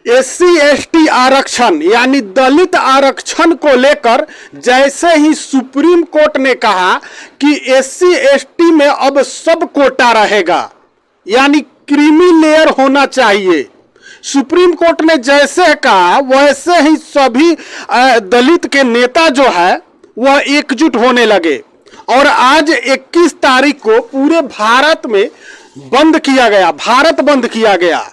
SC ST आरक्षण यानी दलित आरक्षण को लेकर जैसे ही सुप्रीम कोर्ट ने कहा कि एससी एसटी में अब सब कोटा रहेगा, यानी क्रीमी लेयर होना चाहिए। सुप्रीम कोर्ट ने जैसे कहा वैसे ही सभी दलित के नेता जो है वह एकजुट होने लगे और आज 21 तारीख को पूरे भारत में बंद किया गया, भारत बंद किया गया।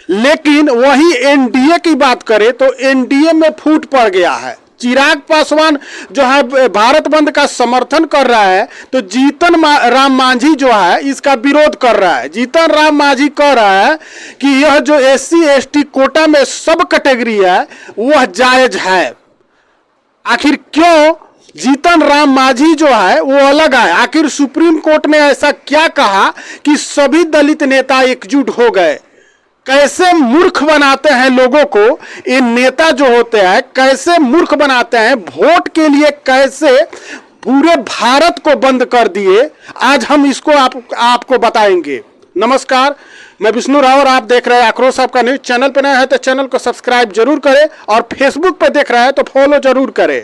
लेकिन वही एनडीए की बात करें तो एनडीए में फूट पड़ गया है। चिराग पासवान जो है भारत बंद का समर्थन कर रहा है तो जीतन राम मांझी जो है इसका विरोध कर रहा है। जीतन राम मांझी कह रहा है कि यह जो एससी एसटी कोटा में सब कैटेगरी है वह जायज है। आखिर क्यों जीतन राम मांझी जो है वो अलग है? आखिर सुप्रीम कोर्ट ने ऐसा क्या कहा कि सभी दलित नेता एकजुट हो गए? कैसे मूर्ख बनाते हैं लोगों को ये नेता जो होते हैं, कैसे मूर्ख बनाते हैं। वोट के लिए कैसे पूरे भारत को बंद कर दिए, आज हम इसको आपको बताएंगे। नमस्कार, मैं विष्णु राव और आप देख रहे हैं आक्रोश आपका न्यूज। चैनल पे नया है तो चैनल को सब्सक्राइब जरूर करें और फेसबुक पे देख रहे हैं तो फॉलो जरूर करें।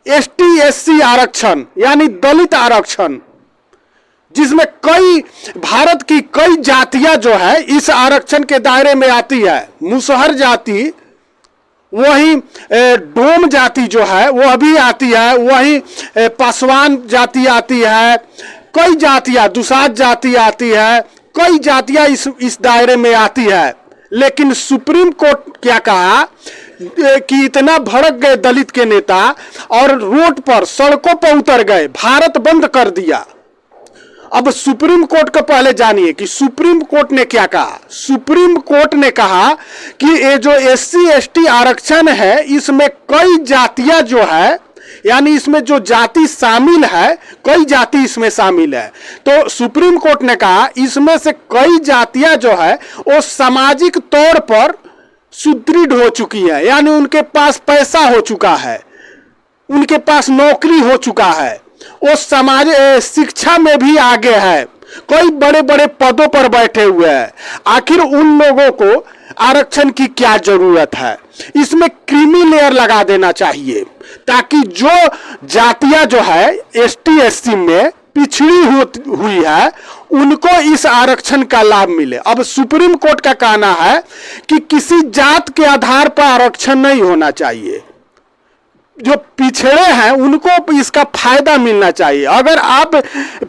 एसटी एससी आरक्षण यानी दलित आरक्षण, जिसमें कई भारत की कई जातियां जो है इस आरक्षण के दायरे में आती है। मुसहर जाति, वही डोम जाति जो है वह भी आती है, वही पासवान जाति आती है, कई जातियां, दुसाध जाति आती है, कई जातियां इस दायरे में आती है। लेकिन सुप्रीम कोर्ट क्या कहा कि इतना भड़क गए दलित के नेता और रोड पर सड़कों पर उतर गए, भारत बंद कर दिया। अब सुप्रीम कोर्ट को पहले जानिए कि सुप्रीम कोर्ट ने क्या कहा। सुप्रीम कोर्ट ने कहा कि ये जो एससी एसटी आरक्षण है इसमें कई जातियां जो है, यानी इसमें जो जाति शामिल है, कई जाति इसमें शामिल है। तो सुप्रीम कोर्ट ने कहा इसमें से कई जातियां जो है वो सामाजिक तौर पर सुदृढ़ हो चुकी है, यानी उनके पास पैसा हो चुका है, उनके पास नौकरी हो चुका है, वो समाज शिक्षा में भी आगे है, कई बड़े बड़े पदों पर बैठे हुए हैं। आखिर उन लोगों को आरक्षण की क्या जरूरत है? इसमें क्रीमी लेयर लगा देना चाहिए ताकि जो जातियां जो है एसटी एससी में पिछड़ी हुई है उनको इस आरक्षण का लाभ मिले। अब सुप्रीम कोर्ट का कहना है कि किसी जात के आधार पर आरक्षण नहीं होना चाहिए, जो पिछड़े हैं उनको इसका फायदा मिलना चाहिए। अगर आप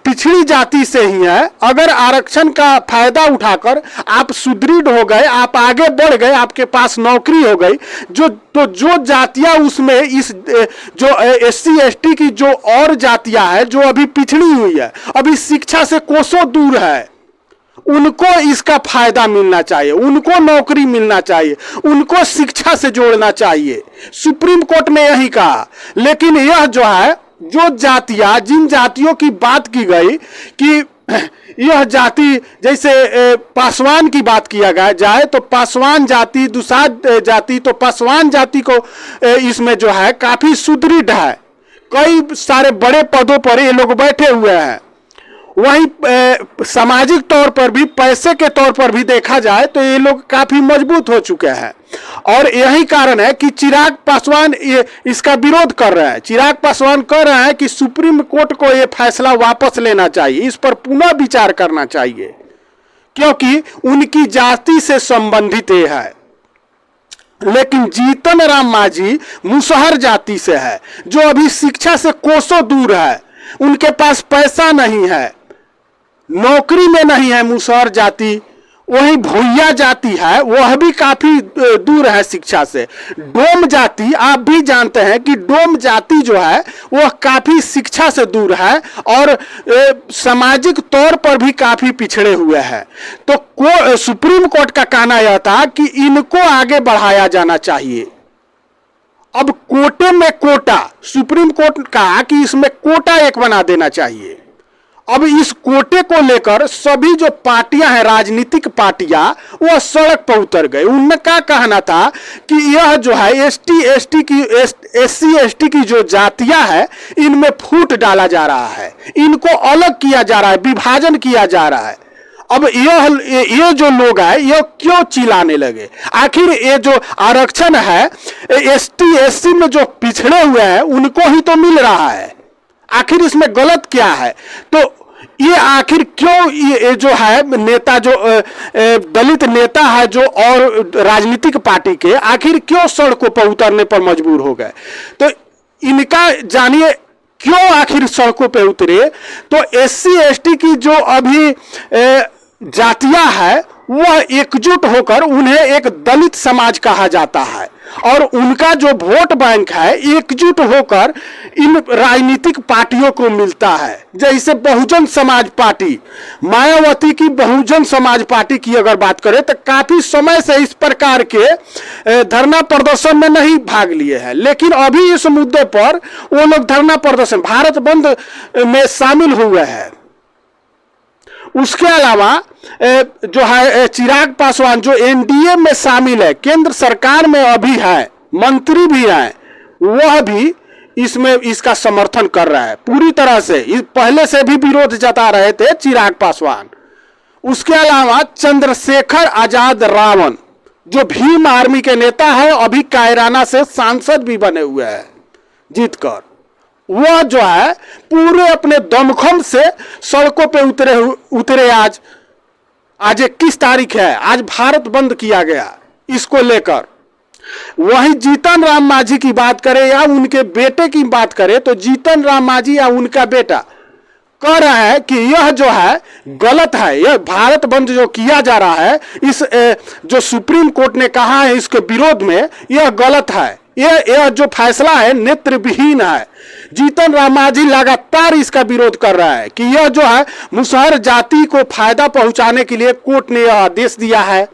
पिछड़ी जाति से ही हैं, अगर आरक्षण का फायदा उठाकर आप सुदृढ़ हो गए, आप आगे बढ़ गए, आपके पास नौकरी हो गई, जो जातियां उसमें इस जो एससी एसटी की जो और जातियां हैं जो अभी पिछड़ी हुई है, अभी शिक्षा से कोसों दूर है, उनको इसका फायदा मिलना चाहिए, उनको नौकरी मिलना चाहिए, उनको शिक्षा से जोड़ना चाहिए। सुप्रीम कोर्ट ने यही कहा। लेकिन यह जो है जो जातियां, जिन जातियों की बात की गई कि यह जाति, जैसे पासवान की बात किया जाए तो पासवान जाति, दुसाध जाति, तो पासवान जाति को इसमें जो है काफी सुदृढ़ है, कई सारे बड़े पदों पर ये लोग बैठे हुए हैं। वहीं सामाजिक तौर पर भी, पैसे के तौर पर भी देखा जाए तो ये लोग काफी मजबूत हो चुके हैं और यही कारण है कि चिराग पासवान इसका विरोध कर रहे हैं। चिराग पासवान कह रहे हैं कि सुप्रीम कोर्ट को ये फैसला वापस लेना चाहिए, इस पर पुनः विचार करना चाहिए, क्योंकि उनकी जाति से संबंधित ये है। लेकिन जीतन राम मांझी मुसहर जाति से है, जो अभी शिक्षा से कोसों दूर है, उनके पास पैसा नहीं है, नौकरी में नहीं है मुसहर जाति। वही भूया जाति है, वह भी काफी दूर है शिक्षा से। डोम जाति, आप भी जानते हैं कि डोम जाति जो है वह काफी शिक्षा से दूर है और सामाजिक तौर पर भी काफी पिछड़े हुए हैं। तो सुप्रीम कोर्ट का कहना यह था कि इनको आगे बढ़ाया जाना चाहिए। अब कोटे में कोटा, सुप्रीम कोर्ट कहा कि इसमें कोटा एक बना देना चाहिए। अब इस कोटे को लेकर सभी जो पार्टियां हैं, राजनीतिक पार्टियां, वह सड़क पर उतर गए। उनका कहना था कि यह जो है एससी एसटी की जो जातियां हैं इनमें फूट डाला जा रहा है, इनको अलग किया जा रहा है, विभाजन किया जा रहा है। अब ये जो लोग हैं ये क्यों चिल्लाने लगे? आखिर ये जो आरक्षण है एसटी एससी में जो पिछड़े हुए हैं उनको ही तो मिल रहा है, आखिर इसमें गलत क्या है? तो ये आखिर क्यों ये जो है नेता जो दलित नेता है जो और राजनीतिक पार्टी के आखिर क्यों सड़कों पर उतरने पर मजबूर हो गए? तो इनका जानिए क्यों आखिर सड़कों पे उतरे। तो एससी एसटी की जो अभी जातियां है वह एकजुट होकर उन्हें एक दलित समाज कहा जाता है और उनका जो वोट बैंक है एकजुट होकर इन राजनीतिक पार्टियों को मिलता है। जैसे बहुजन समाज पार्टी, मायावती की बहुजन समाज पार्टी की अगर बात करें तो काफी समय से इस प्रकार के धरना प्रदर्शन में नहीं भाग लिए हैं, लेकिन अभी इस मुद्दे पर वो लोग धरना प्रदर्शन भारत बंद में शामिल हुए हैं। उसके अलावा जो है चिराग पासवान जो एनडीए में शामिल है, केंद्र सरकार में अभी है, मंत्री भी है, वह भी इसमें इसका समर्थन कर रहा है पूरी तरह से। पहले से भी विरोध जता रहे थे चिराग पासवान। उसके अलावा चंद्रशेखर आजाद रावण जो भीम आर्मी के नेता है, अभी कायराना से सांसद भी बने हुए हैं जीतकर, वह जो है पूरे अपने दमखम से सड़कों पे उतरे। आज 21 तारीख है, आज भारत बंद किया गया इसको लेकर। वहीं जीतन राम मांझी की बात करें या उनके बेटे की बात करें तो जीतन राम मांझी या उनका बेटा कह रहा है कि यह जो है गलत है, यह भारत बंद जो किया जा रहा है इस जो सुप्रीम कोर्ट ने कहा है इसके विरोध में, यह गलत है, यह जो फैसला है नेत्रविहीन है। जीतन राम मांझी लगातार इसका विरोध कर रहा है कि यह जो है मुसहर जाति को फायदा पहुंचाने के लिए कोर्ट ने यह आदेश दिया है।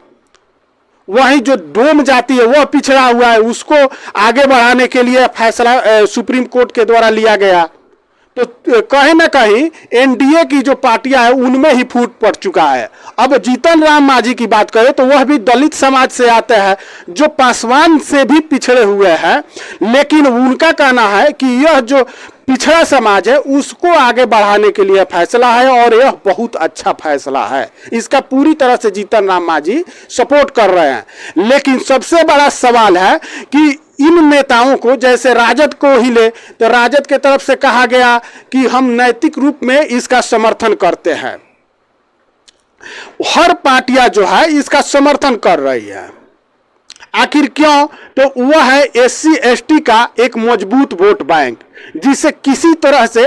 वहीं जो डोम जाति है वह पिछड़ा हुआ है, उसको आगे बढ़ाने के लिए फैसला सुप्रीम कोर्ट के द्वारा लिया गया। तो कहीं ना कहीं एनडीए की जो पार्टियां हैं उनमें ही फूट पड़ चुका है। अब जीतन राम मांझी की बात करें तो वह भी दलित समाज से आते हैं जो पासवान से भी पिछड़े हुए हैं, लेकिन उनका कहना है कि यह जो पिछड़ा समाज है उसको आगे बढ़ाने के लिए फैसला है और यह बहुत अच्छा फैसला है। इसका पूरी तरह से जीतन राम मांझी सपोर्ट कर रहे हैं। लेकिन सबसे बड़ा सवाल है कि इन नेताओं को, जैसे राजद को ही ले तो राजद के तरफ से कहा गया कि हम नैतिक रूप में इसका समर्थन करते हैं। हर पार्टियां जो है इसका समर्थन कर रही है। आखिर क्यों? तो वह है एससी एसटी का एक मजबूत वोट बैंक जिसे किसी तरह से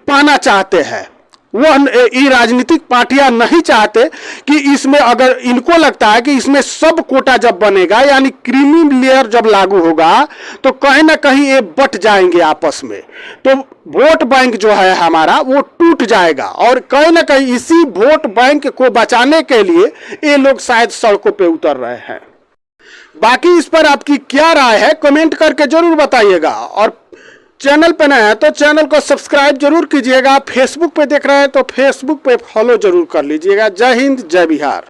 पाना चाहते हैं। वह ये राजनीतिक पार्टियां नहीं चाहते कि इसमें, अगर इनको लगता है कि इसमें सब कोटा जब बनेगा यानी क्रीमी लेयर जब लागू होगा तो कहीं ना कहीं ये बट जाएंगे आपस में, तो वोट बैंक जो है हमारा वो टूट जाएगा। और कहीं ना कहीं इसी वोट बैंक को बचाने के लिए ये लोग शायद सड़कों पे उतर रहे हैं। बाकी इस पर आपकी क्या राय है कमेंट करके जरूर बताइएगा। और चैनल पे नए हैं तो चैनल को सब्सक्राइब जरूर कीजिएगा। फेसबुक पे देख रहे हैं तो फेसबुक पे फॉलो जरूर कर लीजिएगा। जय हिंद, जय बिहार।